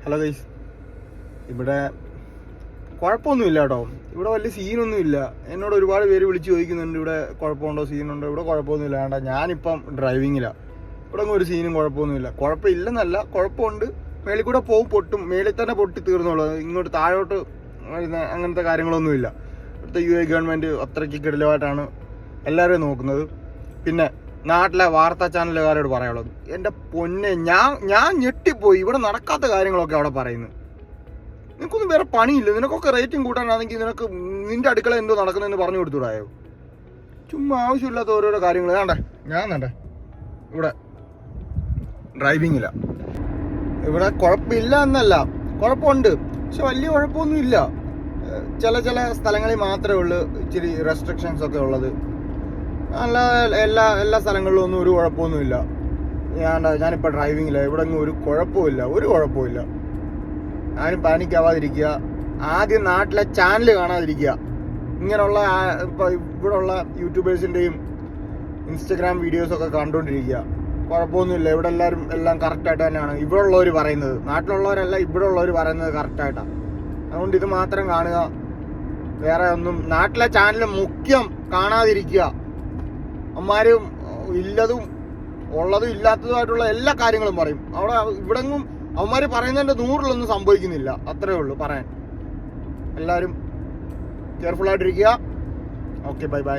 Hello guys, ഇവിടെ കുഴപ്പമൊന്നുമില്ല കേട്ടോ. ഇവിടെ വലിയ സീനൊന്നുമില്ല. എന്നോട് ഒരുപാട് പേര് വിളിച്ച് ചോദിക്കുന്നുണ്ട് ഇവിടെ കുഴപ്പമുണ്ടോ, സീനുണ്ടോ. ഇവിടെ കുഴപ്പമൊന്നുമില്ല. വേണ്ട, ഞാനിപ്പം ഡ്രൈവിങ്ങിലാണ്. ഇവിടെ ഒന്നും ഒരു സീനും കുഴപ്പമൊന്നുമില്ല. കുഴപ്പമില്ലെന്നല്ല, കുഴപ്പമുണ്ട്. മേളിൽ കൂടെ പൊട്ടും. മേളിൽ തന്നെ പൊട്ടി തീർന്നുള്ളൂ. ഇങ്ങോട്ട് താഴോട്ട് അങ്ങനത്തെ കാര്യങ്ങളൊന്നുമില്ല. ഇവിടുത്തെ UAE ഗവൺമെൻറ് അത്രയ്ക്ക് കിടലമായിട്ടാണ് എല്ലാവരും നോക്കുന്നത്. പിന്നെ നാട്ടിലെ വാർത്താ ചാനലുകാരോട് പറയാനുള്ളത്, എൻ്റെ പൊന്നെ, ഞാൻ ഞെട്ടിപ്പോയി. ഇവിടെ നടക്കാത്ത കാര്യങ്ങളൊക്കെ അവിടെ പറയുന്നു. നിനക്കൊന്നും വേറെ പണിയില്ല? നിനക്കൊക്കെ റേറ്റിംഗ് കൂട്ടാനാണെങ്കിൽ നിനക്ക് നിന്റെ അടുക്കള എന്തോ നടക്കുന്നതെന്ന് പറഞ്ഞു കൊടുത്തുകൂടായോ? ചുമ്മാ ആവശ്യമില്ലാത്ത ഓരോരോ കാര്യങ്ങൾ. ഞാൻ ഇവിടെ ഡ്രൈവിങ്ങില്ല. ഇവിടെ കുഴപ്പമില്ല എന്നല്ല, കുഴപ്പമുണ്ട്. പക്ഷെ വലിയ കുഴപ്പമൊന്നുമില്ല. ചില സ്ഥലങ്ങളിൽ മാത്രമേ ഉള്ളൂ ഇച്ചിരി റെസ്ട്രിക്ഷൻസ് ഒക്കെ ഉള്ളത്. അല്ല, എല്ലാ സ്ഥലങ്ങളിലും ഒന്നും ഒരു കുഴപ്പമൊന്നുമില്ല. ഞാനിപ്പോൾ ഡ്രൈവിങ്ങില്ല. ഇവിടെ ഒന്നും ഒരു കുഴപ്പമില്ല. ആരും പാനിക്കാവാതിരിക്കുക. ആദ്യം നാട്ടിലെ ചാനൽ കാണാതിരിക്കുക. ഇങ്ങനെയുള്ള ഇപ്പോൾ ഇവിടെയുള്ള യൂട്യൂബേഴ്സിൻ്റെയും ഇൻസ്റ്റഗ്രാം വീഡിയോസൊക്കെ കണ്ടുകൊണ്ടിരിക്കുക. കുഴപ്പമൊന്നുമില്ല. ഇവിടെ എല്ലാം കറക്റ്റായിട്ട് തന്നെയാണ് ഇവിടെ ഉള്ളവർ പറയുന്നത്. നാട്ടിലുള്ളവരല്ല, ഇവിടെ ഉള്ളവർ പറയുന്നത് കറക്റ്റായിട്ടാണ്. അതുകൊണ്ട് ഇത് മാത്രം കാണുക. വേറെ ഒന്നും നാട്ടിലെ ചാനൽ മുഖ്യം കാണാതിരിക്കുക. അമ്മാരും ഇല്ലതും ഉള്ളതും ഇല്ലാത്തതുമായിട്ടുള്ള എല്ലാ കാര്യങ്ങളും പറയും. ഇവിടെങ്ങും അവന്മാർ പറയുന്നതിൻ്റെ 100-ലൊന്നും സംഭവിക്കുന്നില്ല. അത്രേ ഉള്ളൂ പറയാൻ. എല്ലാവരും കെയർഫുള്ളായിട്ടിരിക്കുക. Okay, by.